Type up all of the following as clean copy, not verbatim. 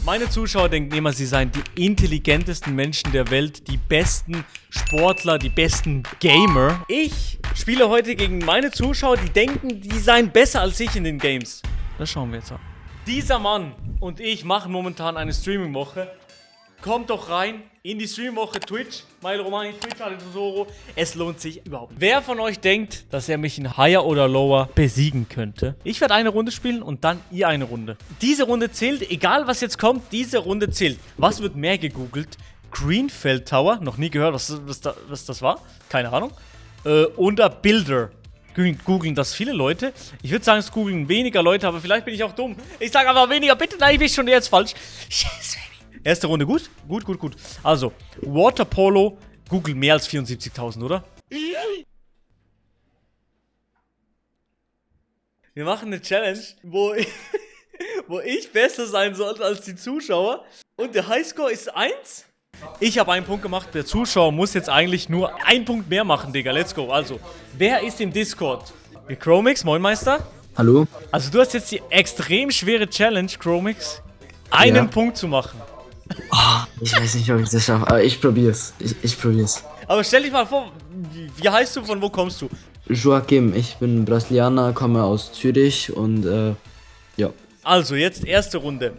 Meine Zuschauer denken immer, sie seien die intelligentesten Menschen der Welt, die besten Sportler, die besten Gamer. Ich spiele heute gegen meine Zuschauer, die denken, die seien besser als ich in den Games. Das schauen wir jetzt an. Dieser Mann und ich machen momentan eine Streaming-Woche. Kommt doch rein in die Streamwoche Twitch. Milo Romani, Twitch, Tesoro. Es lohnt sich überhaupt nicht. Wer von euch denkt, dass er mich in Higher oder Lower besiegen könnte? Ich werde eine Runde spielen und dann ihr eine Runde. Diese Runde zählt, egal was jetzt kommt, diese Runde zählt. Was wird mehr gegoogelt? Greenfield Tower, noch nie gehört, was das war. Keine Ahnung. Oder Builder. Googeln das viele Leute. Ich würde sagen, es googeln weniger Leute, aber vielleicht bin ich auch dumm. Ich sage aber weniger, bitte. Nein, ich bin schon jetzt falsch. Scheiße. Erste Runde gut? Gut. Also, Waterpolo, Google mehr als 74.000, oder? Wir machen eine Challenge, wo ich besser sein sollte als die Zuschauer. Und der Highscore ist 1. Ich habe einen Punkt gemacht. Der Zuschauer muss jetzt eigentlich nur einen Punkt mehr machen, Digga. Let's go. Also, wer ist im Discord? Chromix, Moin Meister. Hallo? Also, du hast jetzt die extrem schwere Challenge, Chromix, einen Punkt zu machen. Oh, ich weiß nicht, ob ich das schaffe, aber ich probier's. Ich probier's. Aber stell dich mal vor, wie heißt du, von wo kommst du? Joachim, ich bin Brasilianer, komme aus Zürich und ja. Also, jetzt erste Runde.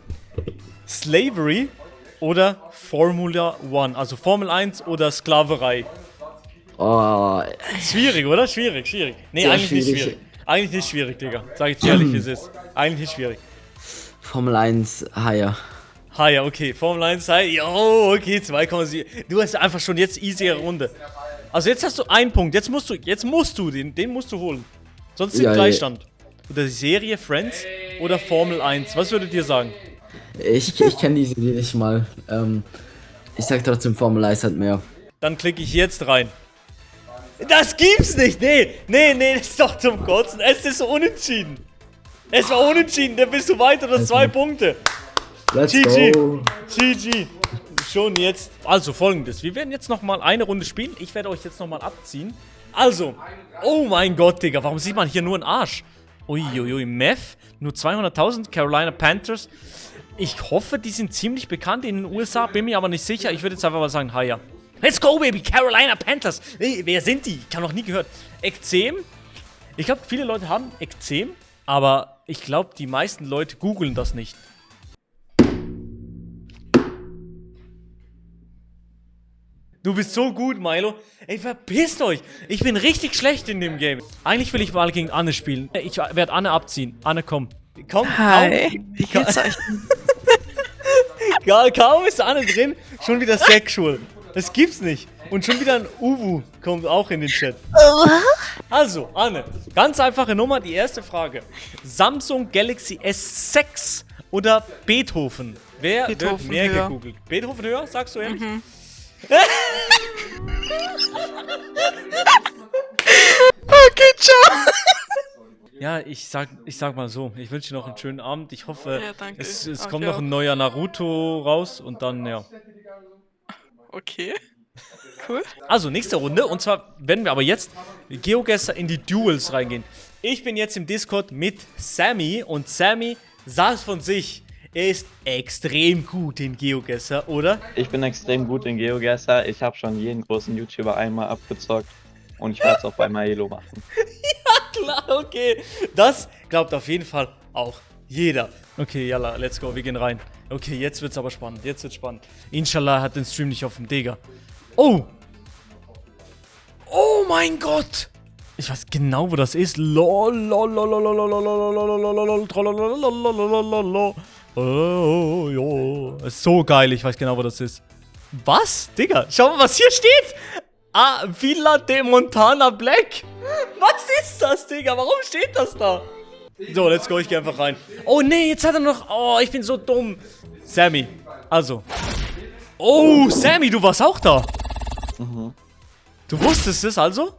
Slavery oder Formula One? Also Formel 1 oder Sklaverei? Oh, Schwierig, oder? Schwierig. Nee, sehr eigentlich nicht schwierig. schwierig. Eigentlich nicht schwierig, Digga. Sag ich dir ehrlich, wie es ist. Eigentlich nicht schwierig. Formel 1 Higher. Ja, okay. Formel 1, jo, okay, 2,7. Du hast einfach schon jetzt easiere Runde. Also jetzt hast du einen Punkt. Jetzt musst du, den musst du holen. Sonst sind Gleichstand. Oder die Serie Friends oder Formel 1. Was würdet ihr sagen? Ich kenne die Serie nicht mal. Ich sag trotzdem, Formel 1 hat mehr. Dann klicke ich jetzt rein. Das gibt's nicht! Nee, das ist doch zum Kotzen. Es ist unentschieden. Es war unentschieden, dann bist du weiter, das 2 Punkte. Let's GG. go. GG. Schon jetzt. Also folgendes. Wir werden jetzt nochmal eine Runde spielen. Ich werde euch jetzt nochmal abziehen. Also. Oh mein Gott, Digga. Warum sieht man hier nur einen Arsch? Uiuiui. Meth. Nur 200.000. Carolina Panthers. Ich hoffe, die sind ziemlich bekannt in den USA. Bin mir aber nicht sicher. Ich würde jetzt einfach mal sagen, Higher. Let's go, baby. Carolina Panthers. Hey, wer sind die? Ich habe noch nie gehört. Ekzem. Ich glaube, viele Leute haben Ekzem. Aber ich glaube, die meisten Leute googeln das nicht. Du bist so gut, Milo. Ey, verpisst euch. Ich bin richtig schlecht in dem Game. Eigentlich will ich mal gegen Anne spielen. Ich werde Anne abziehen. Anne, komm. Komm, Hi. Wie geht's euch? Kaum ist Anne drin, schon wieder sexual. Das gibt's nicht. Und schon wieder ein Uwu kommt auch in den Chat. Also, Anne, ganz einfache Nummer, die erste Frage. Samsung Galaxy S6 oder Beethoven? Wer wird Beethoven mehr höher. gegoogelt? Beethoven höher, sagst du ehrlich? Okay, ciao. Ja, ich sag mal so, ich wünsche dir noch einen schönen Abend. Ich hoffe, Ja, danke. es Auch kommt ja. noch ein neuer Naruto raus und dann, ja. Okay. Cool. Also, nächste Runde. Und zwar werden wir aber jetzt GeoGuessr in die Duels reingehen. Ich bin jetzt im Discord mit Sammy und Sammy sagt von sich, er ist extrem gut in GeoGuessr, oder? Ich bin extrem gut in GeoGuessr. Ich habe schon jeden großen YouTuber einmal abgezockt und ich werde es auch bei Maelo machen. Klar, okay. Das glaubt auf jeden Fall auch jeder. Okay, yalla, let's go, wir gehen rein. Okay, jetzt wird's aber spannend, jetzt wird's spannend. Inshallah hat den Stream nicht auf dem Digga. Oh! Oh mein Gott! Ich weiß genau, wo das ist. Ist so geil, ich weiß genau, wo das ist. Was? Digga, schau mal, was hier steht! Ah, Villa de Montana Black. Was ist das, Digga? Warum steht das da? So, let's go, ich geh einfach rein. Oh, nee, jetzt hat er noch... Oh, ich bin so dumm. Sammy, also. Oh, Sammy, du warst auch da. Du wusstest es also?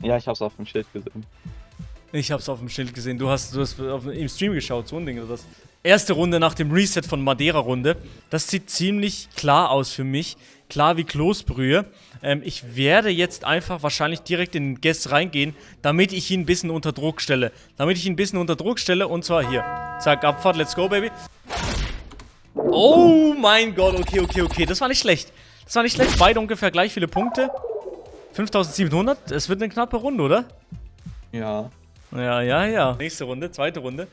Ja, ich habe es auf dem Schild gesehen. Ich hab's auf dem Schild gesehen. Du hast im Stream geschaut, so ein Ding oder was? Erste Runde nach dem Reset von Madeira-Runde. Das sieht ziemlich klar aus für mich. Klar wie Kloßbrühe. Ich werde jetzt einfach wahrscheinlich direkt in den Guest reingehen, damit ich ihn ein bisschen unter Druck stelle. Und zwar hier. Zack, Abfahrt, let's go, baby. Oh mein Gott, okay. Das war nicht schlecht. Beide ungefähr gleich viele Punkte. 5700. Es wird eine knappe Runde, oder? Ja. Ja. Nächste Runde, zweite Runde.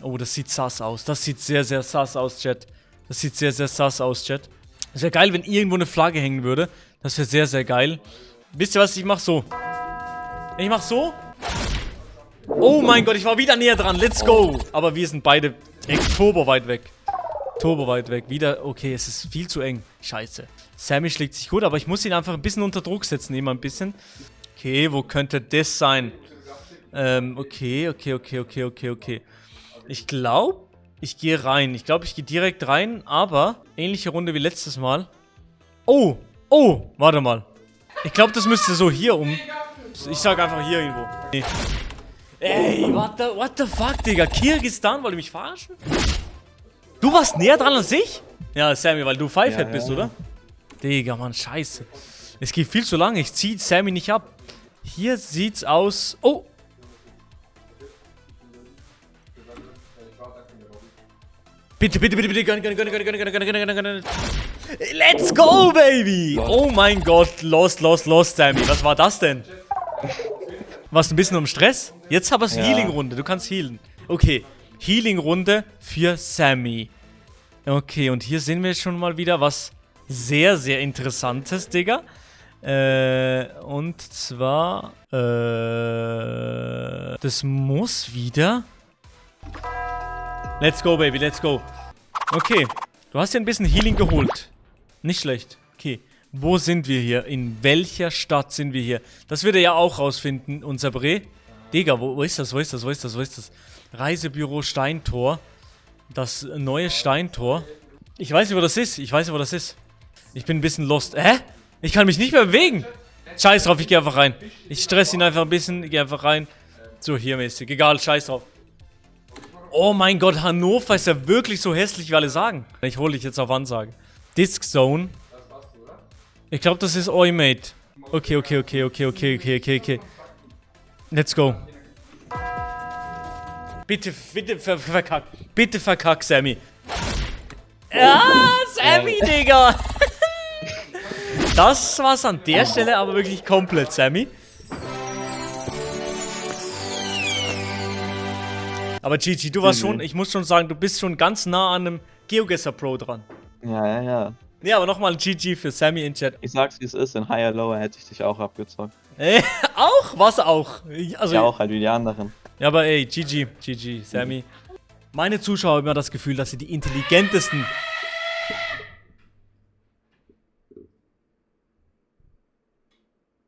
Oh, das sieht sass aus. Das sieht sehr, sehr sass aus, Chat. Es wäre geil, wenn irgendwo eine Flagge hängen würde. Das wäre sehr, sehr geil. Wisst ihr was? Ich mach so. Oh mein Gott, ich war wieder näher dran. Let's go. Aber wir sind beide turbo weit weg. Wieder, okay, es ist viel zu eng. Scheiße. Sammy schlägt sich gut, aber ich muss ihn einfach ein bisschen unter Druck setzen. Immer ein bisschen. Okay, wo könnte das sein? Okay. Ich glaube, ich gehe rein. Ich glaube, ich gehe direkt rein, aber ähnliche Runde wie letztes Mal. Oh, warte mal. Ich glaube, das müsste so hier Ich sag einfach hier irgendwo. Nee. Ey, what the fuck, Digga? Kirgisistan, wollt ihr mich verarschen? Du warst näher dran als ich? Ja, Sammy, weil du Fivehead bist, oder? Digga, Mann, scheiße. Es geht viel zu lange. Ich zieh Sammy nicht ab. Hier sieht's aus... Oh! Bitte. Gönn. Let's go, baby! Oh mein Gott, lost, Sammy. Was war das denn? Warst du ein bisschen im Stress? Jetzt haben wir Healing-Runde. Du kannst healen. Okay, Healing-Runde für Sammy. Okay, und hier sehen wir schon mal wieder was sehr, sehr Interessantes, Digga. Und zwar, das muss wieder... Let's go, baby, let's go. Okay, du hast dir ein bisschen Healing geholt. Nicht schlecht. Okay, wo sind wir hier? In welcher Stadt sind wir hier? Das wird er ja auch rausfinden, unser Bre. Digga, wo ist das? Reisebüro Steintor. Das neue Steintor. Ich weiß nicht, wo das ist. Ich bin ein bisschen lost. Hä? Ich kann mich nicht mehr bewegen. Scheiß drauf, ich gehe einfach rein. Ich stress ihn einfach ein bisschen. Ich gehe einfach rein. So, hier mäßig. Egal, scheiß drauf. Oh mein Gott, Hannover ist ja wirklich so hässlich, wie alle sagen. Ich hole dich jetzt auf Ansage. Disc Zone. Ich glaube, das ist Oimate. Okay. Let's go. Bitte verkack. Bitte verkack, Sammy. Ja, Sammy, Digga. Das war's an der Stelle aber wirklich komplett, Sammy. Aber GG, du warst schon, ich muss schon sagen, du bist schon ganz nah an einem GeoGuessr Pro dran. Ja. Ja, aber nochmal ein GG für Sammy in Chat. Ich sag's wie es ist, in Higher Lower hätte ich dich auch abgezockt. Auch? Was auch? Also, ja, auch halt wie die anderen. Ja, aber ey, GG, Sammy. Meine Zuschauer haben immer das Gefühl, dass sie die intelligentesten